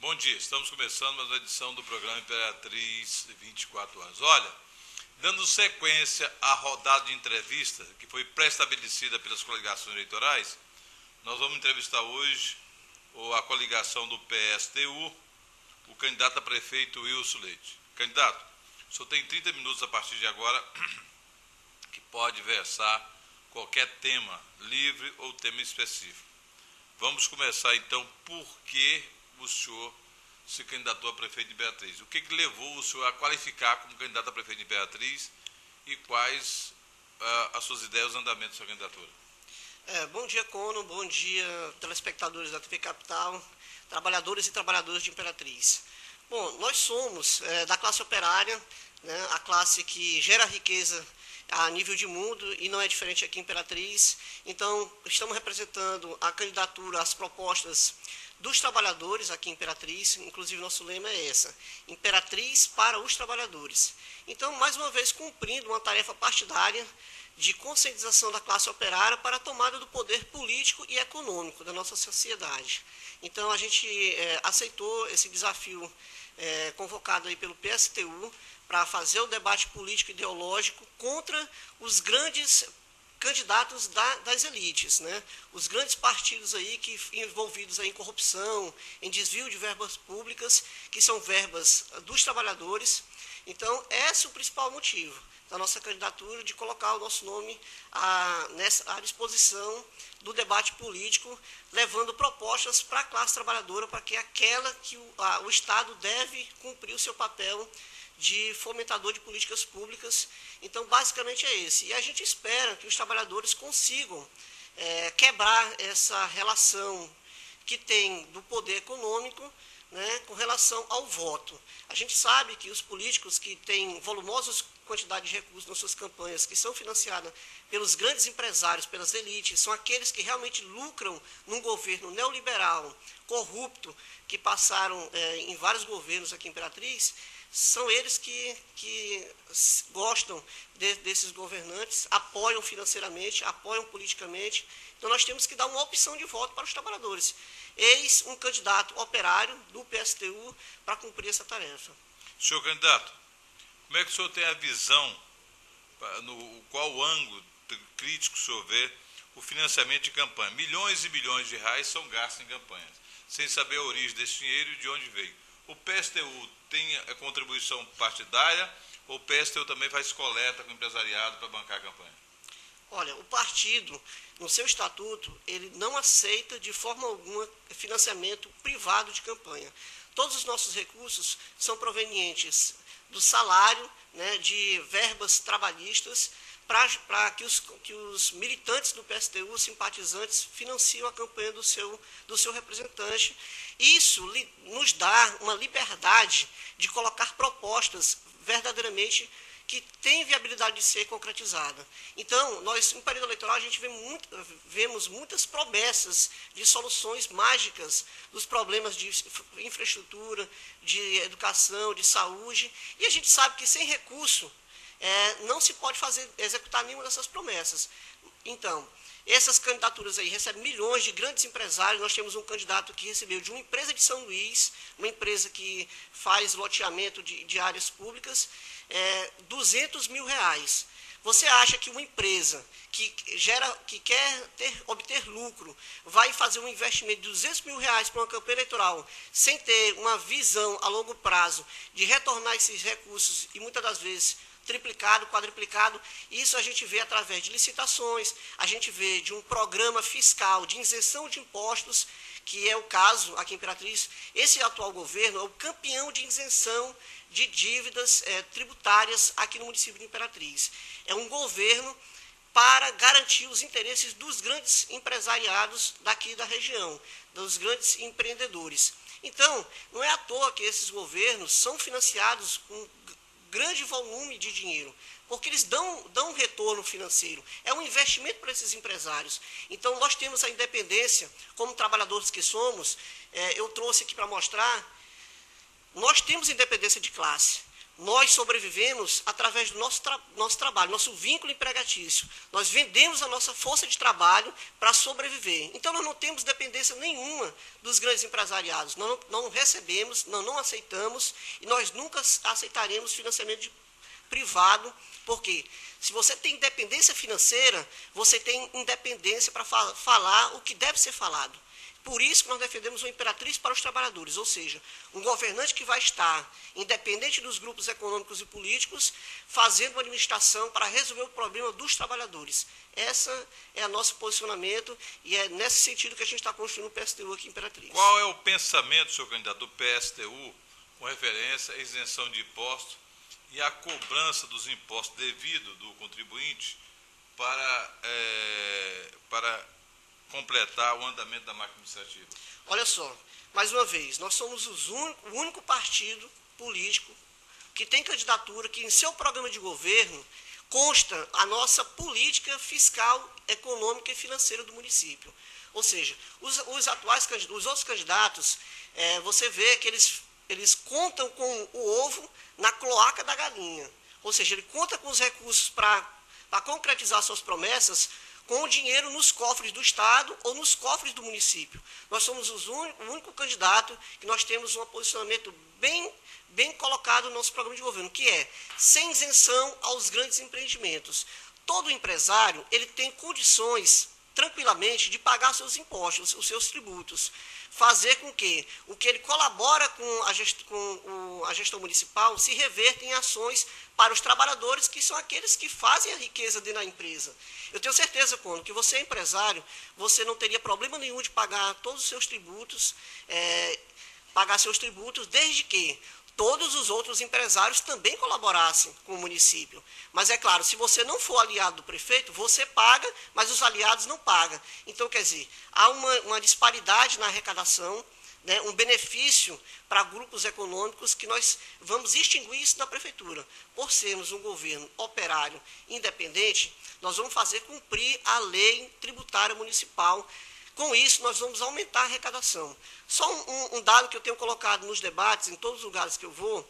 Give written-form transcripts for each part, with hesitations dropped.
Bom dia, estamos começando mais uma edição do programa Imperatriz 24 anos. Olha, dando sequência à rodada de entrevista que foi pré-estabelecida pelas coligações eleitorais, nós vamos entrevistar hoje a coligação do PSTU, o candidato a prefeito Wilson Leite. Candidato, o senhor tem 30 minutos a partir de agora que pode versar qualquer tema livre ou tema específico. Vamos começar então por que o senhor se candidatou a prefeito de Imperatriz. O que levou o senhor a qualificar como candidato a prefeito de Imperatriz e quais as suas ideias e os andamentos da sua candidatura? Bom dia, Cono. Bom dia, telespectadores da TV Capital, trabalhadores e trabalhadoras de Imperatriz. Bom, nós somos da classe operária, né, a classe que gera riqueza a nível de mundo e não é diferente aqui em Imperatriz. Então, estamos representando a candidatura, as propostas dos trabalhadores aqui em Imperatriz, inclusive nosso lema é essa, Imperatriz para os trabalhadores. Então, mais uma vez, cumprindo uma tarefa partidária de conscientização da classe operária para a tomada do poder político e econômico da nossa sociedade. Então, a gente aceitou esse desafio convocado aí pelo PSTU para fazer o debate político e ideológico contra os grandes candidatos das elites, né? Os grandes partidos aí que envolvidos aí em corrupção, em desvio de verbas públicas, que são verbas dos trabalhadores. Então, esse é o principal motivo da nossa candidatura, de colocar o nosso nome à disposição do debate político, levando propostas para a classe trabalhadora, para que aquela que o Estado deve cumprir o seu papel de fomentador de políticas públicas. Então, basicamente é esse. E a gente espera que os trabalhadores consigam quebrar essa relação que tem do poder econômico, né, com relação ao voto. A gente sabe que os políticos que têm volumosas quantidades de recursos nas suas campanhas, que são financiadas pelos grandes empresários, pelas elites, são aqueles que realmente lucram num governo neoliberal, corrupto, que passaram em vários governos aqui em Imperatriz. São eles que gostam desses governantes, apoiam financeiramente, apoiam politicamente. Então, nós temos que dar uma opção de voto para os trabalhadores. Eis um candidato operário do PSTU para cumprir essa tarefa. Senhor candidato, como é que o senhor tem a visão, qual ângulo crítico o senhor vê o financiamento de campanha? Milhões e milhões de reais são gastos em campanhas, sem saber a origem desse dinheiro e de onde veio. O PSTU tem a contribuição partidária ou o PSTU também faz coleta com o empresariado para bancar a campanha? Olha, o partido, no seu estatuto, ele não aceita de forma alguma financiamento privado de campanha. Todos os nossos recursos são provenientes do salário, né, de verbas trabalhistas, para que os militantes do PSTU, simpatizantes, financiem a campanha do seu representante. Isso nos dá uma liberdade de colocar propostas verdadeiramente que têm viabilidade de ser concretizada. Então, nós, no período eleitoral, a gente vemos muitas promessas de soluções mágicas dos problemas de infraestrutura, de educação, de saúde, e a gente sabe que sem recurso não se pode executar nenhuma dessas promessas. Então, essas candidaturas aí recebem milhões de grandes empresários. Nós temos um candidato que recebeu de uma empresa de São Luís, uma empresa que faz loteamento de áreas públicas, R$200 mil. Você acha que uma empresa que quer obter lucro vai fazer um investimento de R$200 mil para uma campanha eleitoral sem ter uma visão a longo prazo de retornar esses recursos e muitas das vezes triplicado, quadruplicado? Isso a gente vê através de licitações, a gente vê de um programa fiscal de isenção de impostos, que é o caso aqui em Imperatriz. Esse atual governo é o campeão de isenção de dívidas tributárias aqui no município de Imperatriz. É um governo para garantir os interesses dos grandes empresariados daqui da região, dos grandes empreendedores. Então, não é à toa que esses governos são financiados com grande volume de dinheiro, porque eles dão um retorno financeiro, é um investimento para esses empresários. Então, nós temos a independência, como trabalhadores que somos, eu trouxe aqui para mostrar, nós temos independência de classe. nós sobrevivemos através do nosso trabalho, nosso vínculo empregatício. Nós vendemos a nossa força de trabalho para sobreviver. Então, nós não temos dependência nenhuma dos grandes empresariados. Nós não recebemos, nós não aceitamos e nós nunca aceitaremos financiamento privado, porque se você tem independência financeira, você tem independência para falar o que deve ser falado. Por isso que nós defendemos uma imperatriz para os trabalhadores, ou seja, um governante que vai estar, independente dos grupos econômicos e políticos, fazendo uma administração para resolver o problema dos trabalhadores. Esse é o nosso posicionamento e é nesse sentido que a gente está construindo o PSTU aqui em Imperatriz. Qual é o pensamento, senhor candidato, do PSTU com referência à isenção de impostos e à cobrança dos impostos devido do contribuinte para completar o andamento da máquina administrativa? Olha só, mais uma vez, nós somos o único partido político que tem candidatura, que em seu programa de governo consta a nossa política fiscal, econômica e financeira do município. Ou seja, os outros candidatos, você vê que eles contam com o ovo na cloaca da galinha. Ou seja, ele conta com os recursos para concretizar suas promessas com o dinheiro nos cofres do Estado ou nos cofres do município. Nós somos o único candidato que nós temos um posicionamento bem colocado no nosso programa de governo, que é sem isenção aos grandes empreendimentos. Todo empresário ele tem condições, tranquilamente, de pagar seus impostos, os seus tributos. Fazer com que o que ele colabora com a gestão municipal se reverta em ações para os trabalhadores, que são aqueles que fazem a riqueza dentro da empresa. Eu tenho certeza, Cono, que você é empresário, você não teria problema nenhum de pagar todos os seus tributos, desde que todos os outros empresários também colaborassem com o município. Mas é claro, se você não for aliado do prefeito, você paga, mas os aliados não pagam. Então, quer dizer, há uma disparidade na arrecadação, né, um benefício para grupos econômicos que nós vamos extinguir isso na prefeitura. Por sermos um governo operário independente, nós vamos fazer cumprir a lei tributária municipal. Com isso, nós vamos aumentar a arrecadação. Só um dado que eu tenho colocado nos debates, em todos os lugares que eu vou,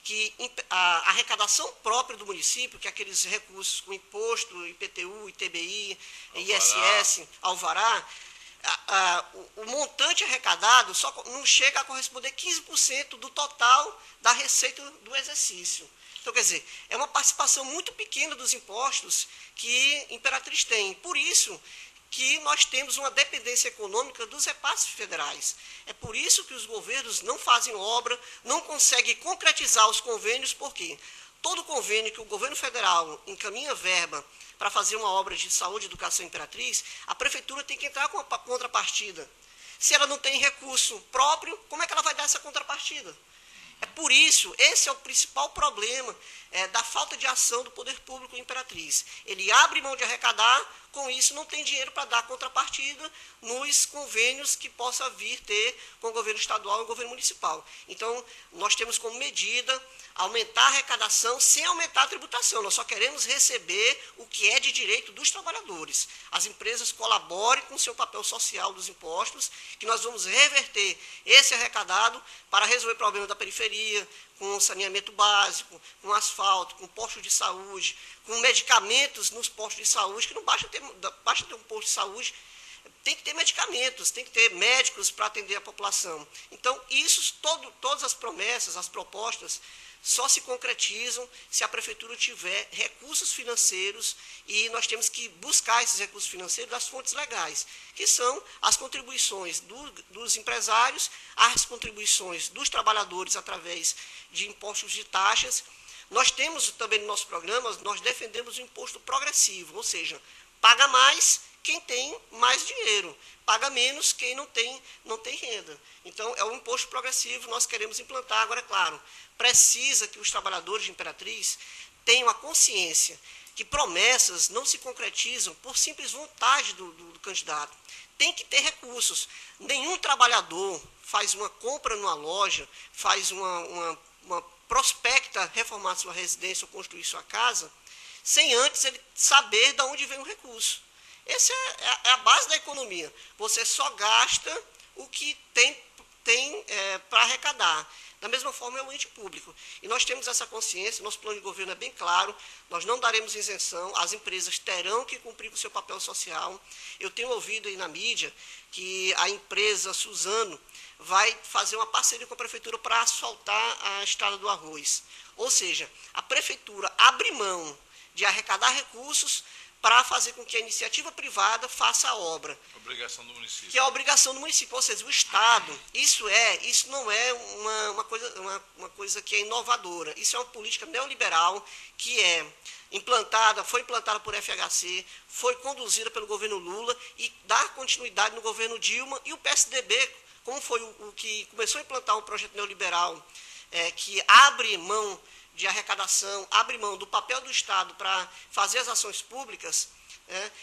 que a arrecadação própria do município, que é aqueles recursos com imposto, IPTU, ITBI, ISS, Alvará, o montante arrecadado só não chega a corresponder 15% do total da receita do exercício. Então, quer dizer, é uma participação muito pequena dos impostos que Imperatriz tem. Por isso que nós temos uma dependência econômica dos repasses federais. É por isso que os governos não fazem obra, não conseguem concretizar os convênios, porque todo convênio que o governo federal encaminha verba para fazer uma obra de saúde e educação em Imperatriz, a prefeitura tem que entrar com a contrapartida. Se ela não tem recurso próprio, como é que ela vai dar essa contrapartida? É por isso, esse é o principal problema da falta de ação do poder público em Imperatriz. Ele abre mão de arrecadar, com isso não tem dinheiro para dar contrapartida nos convênios que possa vir ter com o governo estadual e o governo municipal. Então, nós temos como medida aumentar a arrecadação sem aumentar a tributação. Nós só queremos receber o que é de direito dos trabalhadores. As empresas colaborem com o seu papel social dos impostos, que nós vamos reverter esse arrecadado para resolver o problema da periferia, com saneamento básico, com asfalto, com postos de saúde, com medicamentos nos postos de saúde, que não basta ter um posto de saúde, tem que ter medicamentos, tem que ter médicos para atender a população. Então, todas as promessas, as propostas, só se concretizam se a prefeitura tiver recursos financeiros, e nós temos que buscar esses recursos financeiros das fontes legais, que são as contribuições dos empresários, as contribuições dos trabalhadores através de impostos e taxas. Nós temos também no nosso programa, nós defendemos o imposto progressivo, ou seja, paga mais quem tem mais dinheiro, paga menos quem não tem renda. Então, é um imposto progressivo, nós queremos implantar. Agora, é claro, precisa que os trabalhadores de Imperatriz tenham a consciência que promessas não se concretizam por simples vontade do candidato. Tem que ter recursos. Nenhum trabalhador faz uma compra numa loja, faz uma prospecta reformar sua residência ou construir sua casa, sem antes ele saber de onde vem o recurso. Essa é a base da economia. Você só gasta o que tem para arrecadar. Da mesma forma, é um ente público. E nós temos essa consciência, nosso plano de governo é bem claro, nós não daremos isenção, as empresas terão que cumprir com o seu papel social. Eu tenho ouvido aí na mídia que a empresa Suzano vai fazer uma parceria com a prefeitura para asfaltar a estrada do Arroz. Ou seja, a prefeitura abre mão de arrecadar recursos para fazer com que a iniciativa privada faça a obra. Obrigação do município. Que é a obrigação do município, ou seja, o Estado. Isso não é uma coisa que é inovadora. Isso é uma política neoliberal que foi implantada por FHC, foi conduzida pelo governo Lula e dá continuidade no governo Dilma, e o PSDB, como foi o que começou a implantar um projeto neoliberal que abre mão de arrecadação, abre mão do papel do Estado para fazer as ações públicas.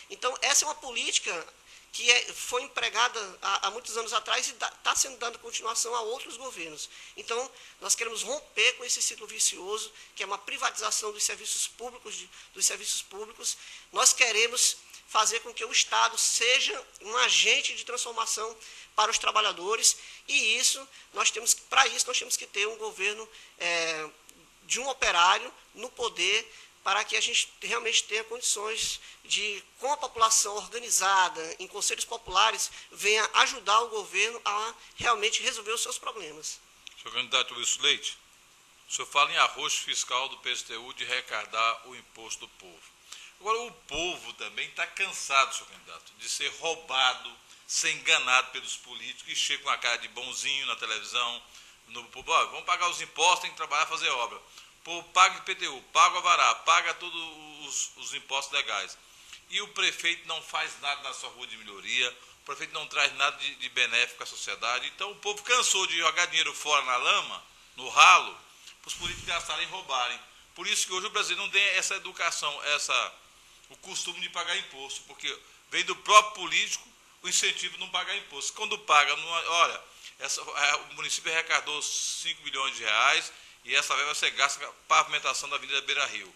Então, essa é uma política que foi empregada há muitos anos atrás e está sendo dada continuação a outros governos. Então, nós queremos romper com esse ciclo vicioso, que é uma privatização dos serviços públicos. Nós queremos fazer com que o Estado seja um agente de transformação para os trabalhadores, e para isso nós temos que ter um governo de um operário no poder, para que a gente realmente tenha condições de, com a população organizada, em conselhos populares, venha ajudar o governo a realmente resolver os seus problemas. Senhor candidato Wilson Leite, o senhor fala em arrocho fiscal do PSTU de arrecadar o imposto do povo. Agora, o povo também está cansado, senhor candidato, de ser roubado, ser enganado pelos políticos, que chegam com a cara de bonzinho na televisão, vamos pagar os impostos, tem que trabalhar, fazer obra. Pô, paga IPTU, paga o Avará, paga todos os impostos legais. E o prefeito não faz nada na sua rua de melhoria, o prefeito não traz nada de benéfico à sociedade. Então o povo cansou de jogar dinheiro fora na lama, no ralo, para os políticos gastarem e roubarem. Por isso que hoje o Brasil não tem essa educação, o costume de pagar imposto, porque vem do próprio político o incentivo de não pagar imposto. Quando paga, olha, o município arrecadou 5 milhões de reais, e essa vez vai ser gasta com a pavimentação da Avenida Beira Rio.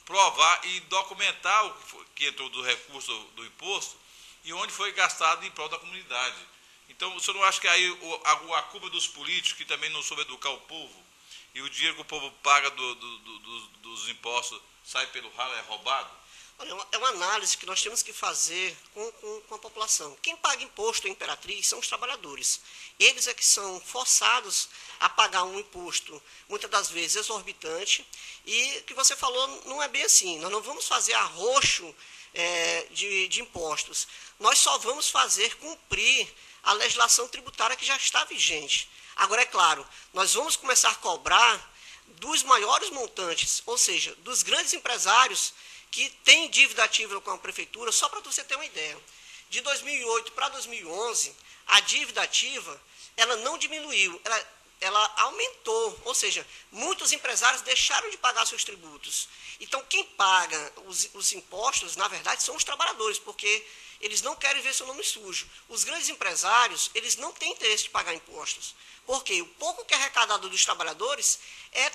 Provar e documentar o que entrou do recurso do imposto e onde foi gastado em prol da comunidade. Então, o senhor não acha que aí a culpa dos políticos, que também não soube educar o povo, e o dinheiro que o povo paga dos impostos sai pelo ralo, é roubado? Olha, é uma análise que nós temos que fazer com a população. Quem paga imposto em Imperatriz são os trabalhadores. Eles é que são forçados a pagar um imposto, muitas das vezes exorbitante, e o que você falou não é bem assim. Nós não vamos fazer arroxo de impostos. Nós só vamos fazer cumprir a legislação tributária que já está vigente. Agora, é claro, nós vamos começar a cobrar dos maiores montantes, ou seja, dos grandes empresários que têm dívida ativa com a prefeitura. Só para você ter uma ideia, de 2008 para 2011, a dívida ativa ela não diminuiu, ela aumentou, ou seja, muitos empresários deixaram de pagar seus tributos. Então, quem paga os impostos, na verdade, são os trabalhadores, porque eles não querem ver seu nome sujo. Os grandes empresários, eles não têm interesse de pagar impostos, porque o pouco que é arrecadado dos trabalhadores é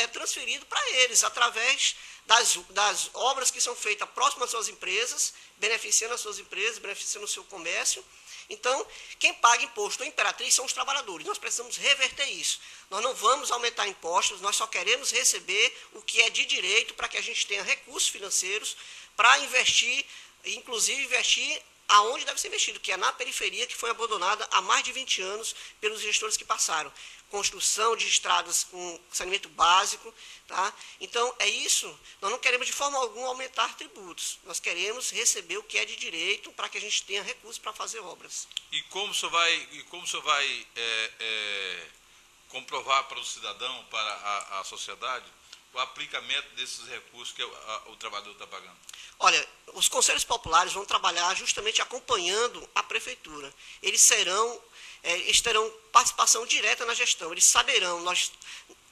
transferido para eles, através das obras que são feitas próximas às suas empresas, beneficiando as suas empresas, beneficiando o seu comércio. Então, quem paga imposto em Imperatriz são os trabalhadores. Nós precisamos reverter isso. Nós não vamos aumentar impostos, nós só queremos receber o que é de direito para que a gente tenha recursos financeiros para investir, inclusive investir aonde deve ser investido, que é na periferia, que foi abandonada há mais de 20 anos pelos gestores que passaram. Construção de estradas com saneamento básico. Tá? Então, é isso. Nós não queremos de forma alguma aumentar tributos. Nós queremos receber o que é de direito para que a gente tenha recursos para fazer obras. E como o senhor vai comprovar para o cidadão, para a sociedade, o aplicamento desses recursos que o trabalhador está pagando? Olha, os conselhos populares vão trabalhar justamente acompanhando a prefeitura. Eles terão participação direta na gestão, eles saberão.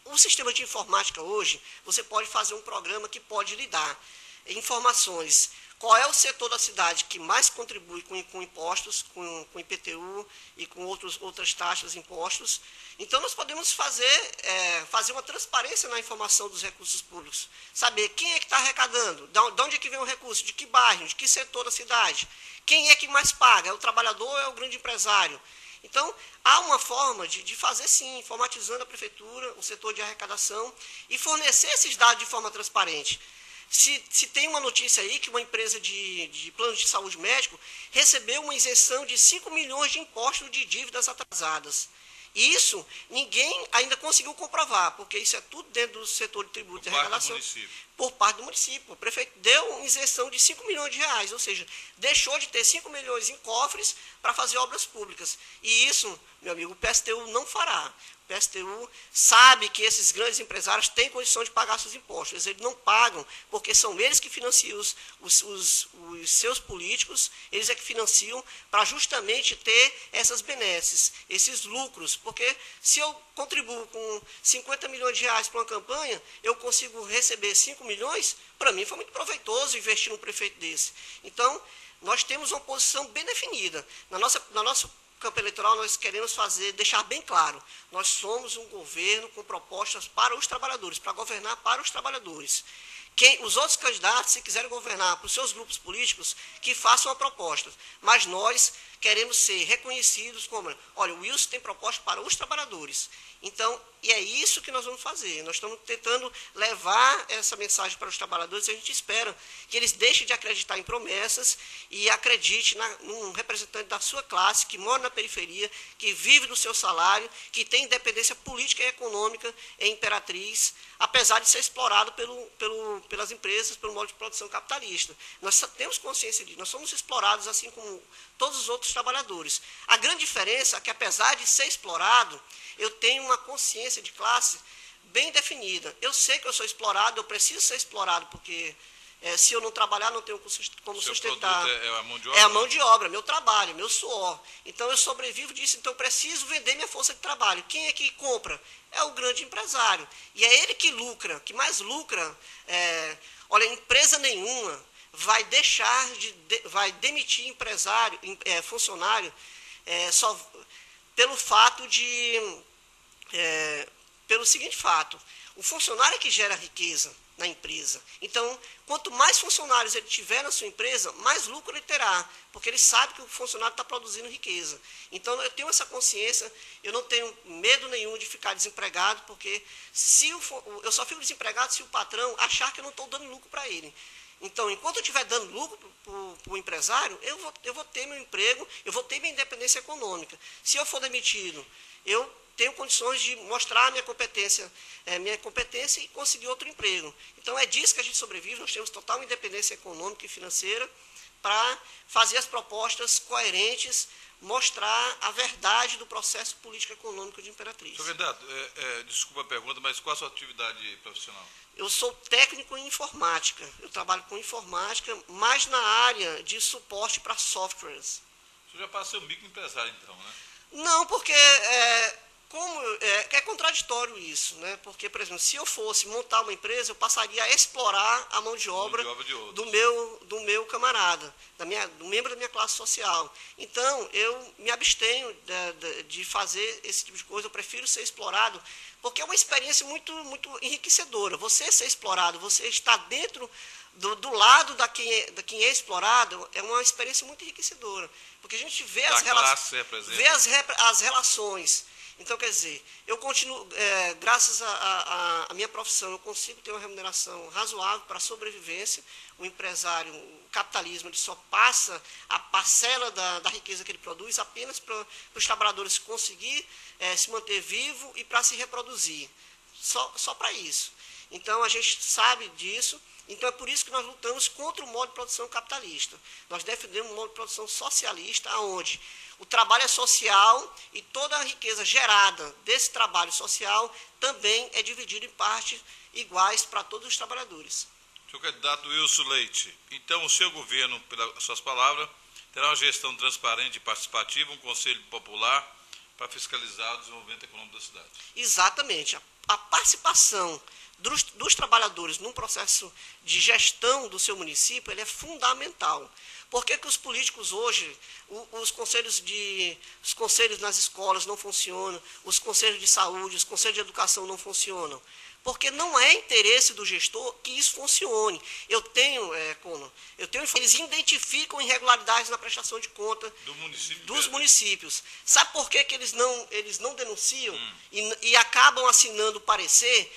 O sistema de informática hoje, você pode fazer um programa que pode lhe dar informações. Qual é o setor da cidade que mais contribui com impostos, com IPTU e com outras taxas e impostos? Então, nós podemos fazer uma transparência na informação dos recursos públicos. Saber quem é que está arrecadando, de onde é que vem o recurso, de que bairro, de que setor da cidade. Quem é que mais paga? É o trabalhador ou é o grande empresário? Então, há uma forma de fazer sim, informatizando a prefeitura, o setor de arrecadação e fornecer esses dados de forma transparente. Se tem uma notícia aí que uma empresa de plano de saúde médico recebeu uma isenção de 5 milhões de impostos de dívidas atrasadas. E isso ninguém ainda conseguiu comprovar, porque isso é tudo dentro do setor de tributos e arrecadação. Por parte do município. O prefeito deu uma isenção de 5 milhões de reais, ou seja, deixou de ter 5 milhões em cofres para fazer obras públicas. E isso, meu amigo, o PSTU não fará. O PSTU sabe que esses grandes empresários têm condição de pagar seus impostos. Eles não pagam, porque são eles que financiam os seus políticos, eles é que financiam para justamente ter essas benesses, esses lucros. Porque se eu contribuo com 50 milhões de reais para uma campanha, eu consigo receber 5 milhões, para mim foi muito proveitoso investir num prefeito desse. Então, nós temos uma posição bem definida. Na nossa campo eleitoral, nós queremos deixar bem claro, nós somos um governo com propostas para os trabalhadores, para governar para os trabalhadores. Os outros candidatos, se quiserem governar para os seus grupos políticos, que façam a proposta. Mas nós queremos ser reconhecidos como, olha, o Wilson tem proposta para os trabalhadores. Então, e é isso que nós vamos fazer. Nós estamos tentando levar essa mensagem para os trabalhadores e a gente espera que eles deixem de acreditar em promessas e acreditem num representante da sua classe, que mora na periferia, que vive do seu salário, que tem independência política e econômica em Imperatriz, apesar de ser explorado pelas empresas, pelo modo de produção capitalista. Nós temos consciência disso, nós somos explorados assim como todos os outros trabalhadores. A grande diferença é que, apesar de ser explorado, eu tenho uma consciência de classe bem definida. Eu sei que eu sou explorado, eu preciso ser explorado, porque se eu não trabalhar, não tenho como sustentar. Seu produto é a mão de obra? É a mão de obra, meu trabalho, meu suor. Então, eu sobrevivo disso, então eu preciso vender minha força de trabalho. Quem é que compra? É o grande empresário. E é ele que lucra, que mais lucra. Olha, empresa nenhuma vai demitir funcionário só pelo fato pelo seguinte fato: o funcionário é que gera riqueza na empresa. Então, quanto mais funcionários ele tiver na sua empresa, mais lucro ele terá, porque ele sabe que o funcionário está produzindo riqueza. Então, eu tenho essa consciência, eu não tenho medo nenhum de ficar desempregado, porque eu só fico desempregado se o patrão achar que eu não estou dando lucro para ele. Então, enquanto eu estiver dando lucro para o empresário, eu vou ter meu emprego, eu vou ter minha independência econômica. Se eu for demitido, eu tenho condições de mostrar minha competência e conseguir outro emprego. Então, é disso que a gente sobrevive, nós temos total independência econômica e financeira para fazer as propostas coerentes, mostrar a verdade do processo político-econômico de Imperatriz. Sr. candidato, desculpa a pergunta, mas qual a sua atividade profissional? Eu sou técnico em informática, eu trabalho com informática, mais na área de suporte para softwares. O senhor já passa a ser um microempresário, então, né? Não, porque é contraditório isso, né? Porque, por exemplo, se eu fosse montar uma empresa, eu passaria a explorar a mão de obra do meu camarada, do membro da minha classe social. Então, eu me abstenho de fazer esse tipo de coisa, eu prefiro ser explorado, porque é uma experiência muito, muito enriquecedora. Você ser explorado, você estar dentro do lado da quem é explorado, é uma experiência muito enriquecedora. Porque a gente vê as relações. Então, quer dizer, eu continuo, graças à minha profissão, eu consigo ter uma remuneração razoável para a sobrevivência. O empresário, o capitalismo, ele só passa a parcela da riqueza que ele produz apenas para os trabalhadores conseguir se manter vivo e para se reproduzir. Só para isso. Então, a gente sabe disso. Então, é por isso que nós lutamos contra o modo de produção capitalista. Nós defendemos um modo de produção socialista, onde o trabalho é social e toda a riqueza gerada desse trabalho social também é dividida em partes iguais para todos os trabalhadores. Senhor candidato Wilson Leite, então o seu governo, pelas suas palavras, terá uma gestão transparente e participativa, um conselho popular para fiscalizar o desenvolvimento econômico da cidade. Exatamente. A participação dos trabalhadores num processo de gestão do seu município, ele é fundamental. Por que os políticos hoje, os conselhos nas escolas não funcionam, os conselhos de saúde, os conselhos de educação não funcionam? porque não é interesse do gestor que isso funcione. Eles identificam irregularidades na prestação de conta dos municípios. Sabe por que eles não denunciam e acabam assinando o parecer?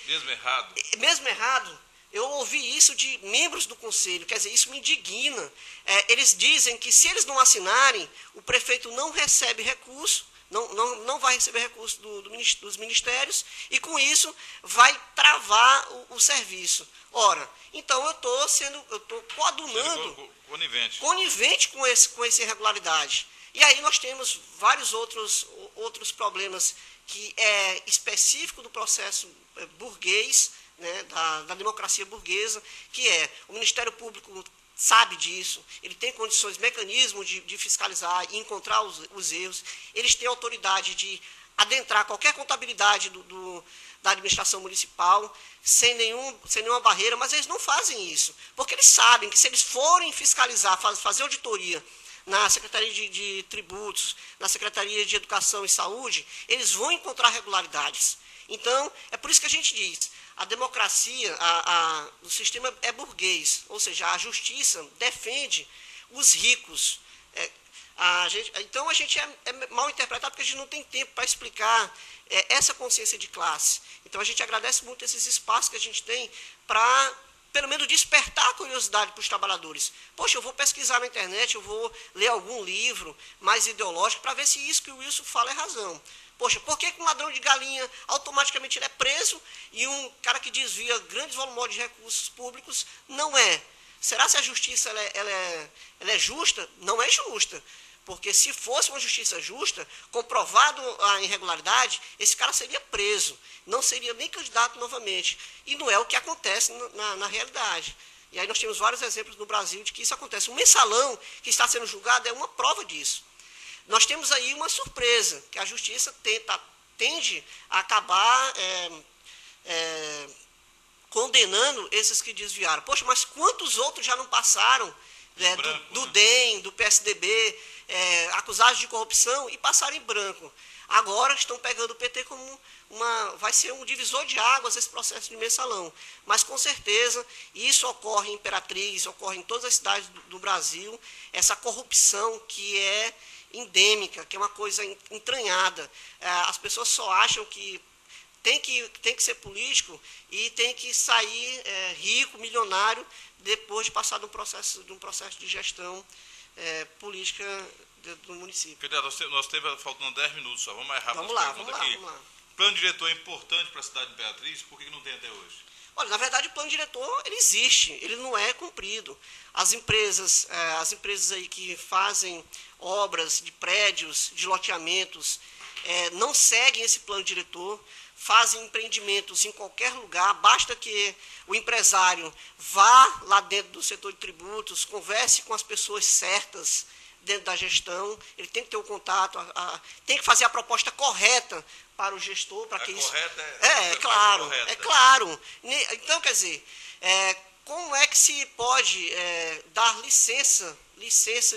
Mesmo errado. Eu ouvi isso de membros do conselho, quer dizer, isso me indigna. Eles dizem que se eles não assinarem, o prefeito não recebe recurso, não vai receber recurso dos ministérios, e com isso vai travar o serviço. Ora, então eu estou coadunando, conivente com essa irregularidade. E aí nós temos vários outros problemas que é específico do processo burguês, né, da democracia burguesa, que é o Ministério Público sabe disso, ele tem condições, mecanismos de fiscalizar e encontrar os erros, eles têm autoridade de adentrar qualquer contabilidade da administração municipal sem nenhuma barreira, mas eles não fazem isso, porque eles sabem que se eles forem fiscalizar, fazer auditoria na Secretaria de Tributos, na Secretaria de Educação e Saúde, eles vão encontrar regularidades. Então, é por isso que a gente diz, a democracia, o sistema é burguês, ou seja, a justiça defende os ricos. Então, a gente é mal interpretado porque a gente não tem tempo para explicar essa consciência de classe. Então, a gente agradece muito esses espaços que a gente tem para, pelo menos, despertar a curiosidade para os trabalhadores. Poxa, eu vou pesquisar na internet, eu vou ler algum livro mais ideológico para ver se isso que o Wilson fala é razão. Poxa, por que um ladrão de galinha automaticamente ele é preso e um cara que desvia grandes volumes de recursos públicos não é? Será que a justiça ela é justa? Não é justa. Porque se fosse uma justiça justa, comprovado a irregularidade, esse cara seria preso, não seria nem candidato novamente. E não é o que acontece na realidade. E aí nós temos vários exemplos no Brasil de que isso acontece. O mensalão que está sendo julgado é uma prova disso. Nós temos aí uma surpresa, que a justiça tende a acabar condenando esses que desviaram. Poxa, mas quantos outros já não passaram do DEM, do PSDB, acusados de corrupção e passaram em branco? Agora estão pegando o PT como vai ser um divisor de águas esse processo de mensalão. Mas, com certeza, isso ocorre em Imperatriz, ocorre em todas as cidades do Brasil, essa corrupção que é endêmica, que é uma coisa entranhada. As pessoas só acham que tem que ser político e tem que sair rico, milionário, depois de passar de um processo de gestão política do município. Candidato, nós temos faltando 10 minutos só, vamos mais rápido. Vamos lá. Plano diretor é importante para a cidade de Imperatriz, por que não tem até hoje? Olha, na verdade, o plano diretor ele existe, ele não é cumprido. As empresas aí que fazem obras de prédios, de loteamentos, não seguem esse plano diretor, fazem empreendimentos em qualquer lugar, basta que o empresário vá lá dentro do setor de tributos, converse com as pessoas certas dentro da gestão, ele tem que ter o contato, tem que fazer a proposta correta para o gestor, para que isso... Claro. Então, quer dizer, como é que se pode dar licença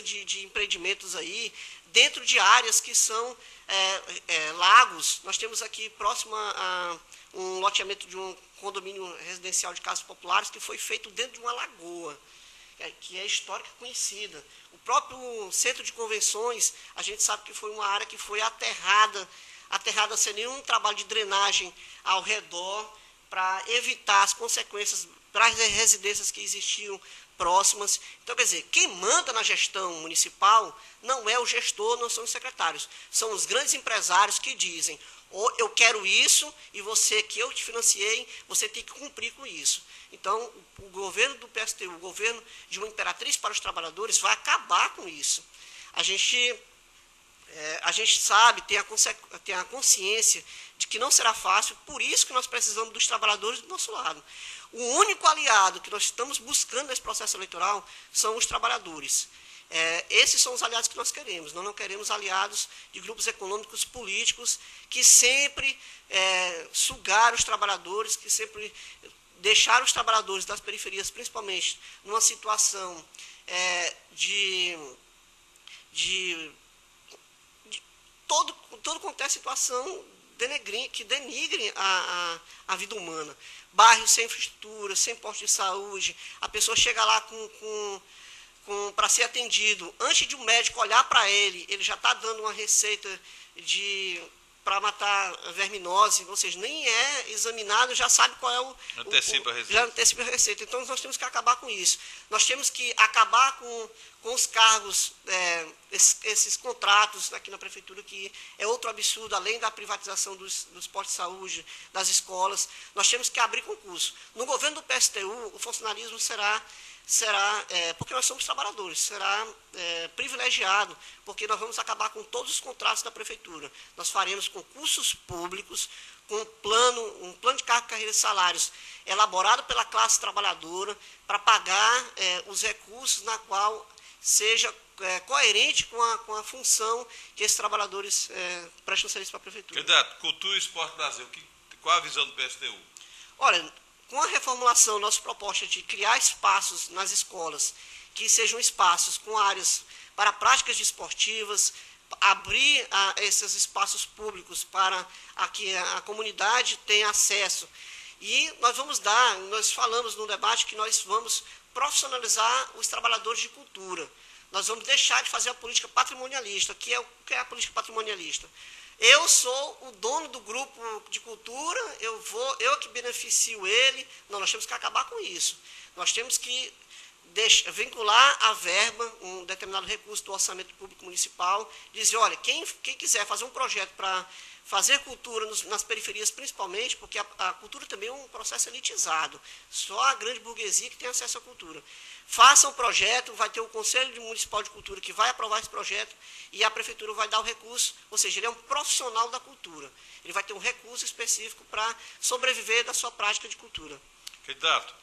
de empreendimentos aí dentro de áreas que são lagos? Nós temos aqui próximo a um loteamento de um condomínio residencial de casas populares que foi feito dentro de uma lagoa, que é histórica conhecida. O próprio centro de convenções, a gente sabe que foi uma área que foi aterrada sem nenhum trabalho de drenagem ao redor, para evitar as consequências para as residências que existiam próximas. Então, quer dizer, quem manda na gestão municipal não é o gestor, não são os secretários. São os grandes empresários que dizem, eu quero isso, e você que eu te financiei, você tem que cumprir com isso. Então, o governo do PSTU, o governo de uma Imperatriz para os trabalhadores, vai acabar com isso. A gente sabe, tem a consciência de que não será fácil, por isso que nós precisamos dos trabalhadores do nosso lado. O único aliado que nós estamos buscando nesse processo eleitoral são os trabalhadores. Esses são os aliados que nós queremos. Nós não queremos aliados de grupos econômicos políticos que sempre sugaram os trabalhadores, que sempre deixaram os trabalhadores das periferias, principalmente, numa situação todo quanto é situação denigrem a vida humana. Bairros sem infraestrutura, sem posto de saúde, a pessoa chega lá para ser atendido, antes de um médico olhar para ele já está dando uma receita para matar a verminose, ou seja, nem é examinado, já sabe qual é antecipa a receita. Já antecipa a receita. Então, nós temos que acabar com isso. Nós temos que acabar com os cargos, esses contratos aqui na prefeitura, que é outro absurdo, além da privatização dos postos de saúde, das escolas. Nós temos que abrir concurso. No governo do PSTU, o funcionalismo será porque nós somos trabalhadores, será privilegiado, porque nós vamos acabar com todos os contratos da prefeitura. Nós faremos concursos públicos com um plano de cargo, carreira e salários elaborado pela classe trabalhadora para pagar os recursos na qual seja coerente com a função que esses trabalhadores prestam serviço para a prefeitura. Candidato, Cultura e Esporte Brasil, qual a visão do PSTU? Olha, com a reformulação, nossa proposta de criar espaços nas escolas, que sejam espaços com áreas para práticas desportivas, abrir esses espaços públicos para que a comunidade tenha acesso. E nós falamos no debate que nós vamos profissionalizar os trabalhadores de cultura. Nós vamos deixar de fazer a política patrimonialista. O que é a política patrimonialista? Eu sou o dono do grupo de cultura, eu que beneficio ele. Não, nós temos que acabar com isso. Nós temos que vincular a verba, um determinado recurso do orçamento público municipal, dizer, olha, quem quiser fazer um projeto para fazer cultura nas periferias principalmente, porque a cultura também é um processo elitizado, só a grande burguesia que tem acesso à cultura. Faça um projeto, vai ter o Conselho Municipal de Cultura que vai aprovar esse projeto e a prefeitura vai dar o recurso, ou seja, ele é um profissional da cultura. Ele vai ter um recurso específico para sobreviver da sua prática de cultura. Candidato,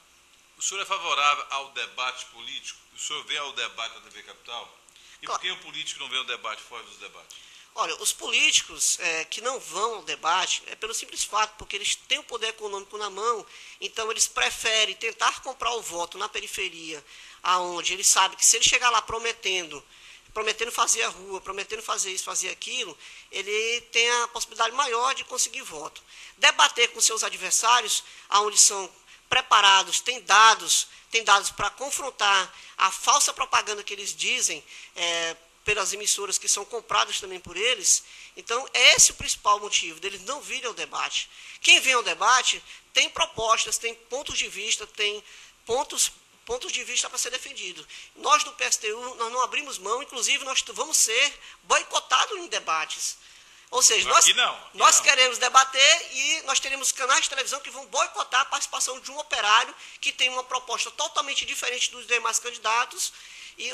o senhor é favorável ao debate político? O senhor vem ao debate da TV Capital? E por que o político não vem ao debate fora dos debates? Olha, os políticos que não vão ao debate é pelo simples fato, porque eles têm o poder econômico na mão, então eles preferem tentar comprar o voto na periferia, aonde eles sabem que se ele chegar lá prometendo fazer a rua, prometendo fazer isso, fazer aquilo, ele tem a possibilidade maior de conseguir voto. Debater com seus adversários, aonde são preparados, tem dados para confrontar a falsa propaganda que eles dizem, pelas emissoras que são compradas também por eles. Então, esse é o principal motivo deles não virem ao debate. Quem vem ao debate tem propostas, tem pontos de vista, tem pontos de vista para ser defendido. Nós do PSTU, nós não abrimos mão, inclusive nós vamos ser boicotados em debates. Ou seja, nós queremos debater e nós teremos canais de televisão que vão boicotar a participação de um operário que tem uma proposta totalmente diferente dos demais candidatos.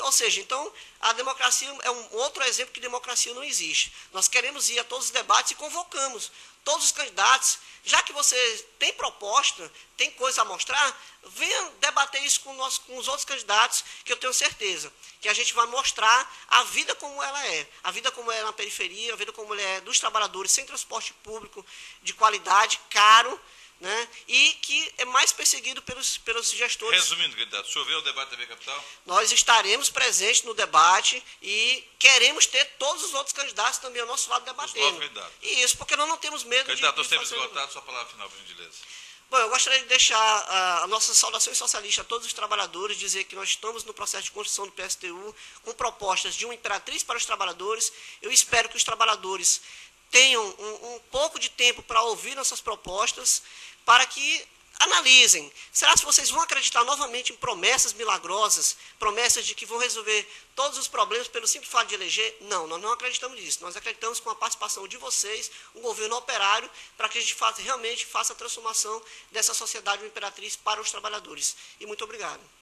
Ou seja, então, a democracia é um outro exemplo que democracia não existe. Nós queremos ir a todos os debates e convocamos todos os candidatos. Já que você tem proposta, tem coisa a mostrar, venha debater isso com os outros candidatos, que eu tenho certeza que a gente vai mostrar a vida como ela é. A vida como é na periferia, a vida como ela é dos trabalhadores, sem transporte público, de qualidade, caro, né? E que é mais perseguido pelos gestores. Resumindo, candidato, o senhor veio ao debate da TV Capital? Nós estaremos presentes no debate e queremos ter todos os outros candidatos também ao nosso lado debatendo. Os 9 candidatos. E isso porque nós não temos medo candidato, nós temos esgotado, sua palavra final, por gentileza. Bom, eu gostaria de deixar a nossa saudação socialista a todos os trabalhadores, dizer que nós estamos no processo de construção do PSTU com propostas de uma imperatriz para os trabalhadores. Eu espero que os trabalhadores tenham um pouco de tempo para ouvir nossas propostas, para que analisem. Será que vocês vão acreditar novamente em promessas milagrosas, promessas de que vão resolver todos os problemas pelo simples fato de eleger? Não, nós não acreditamos nisso. Nós acreditamos com a participação de vocês, um governo operário, para que a gente realmente faça a transformação dessa sociedade imperatriz para os trabalhadores. E muito obrigado.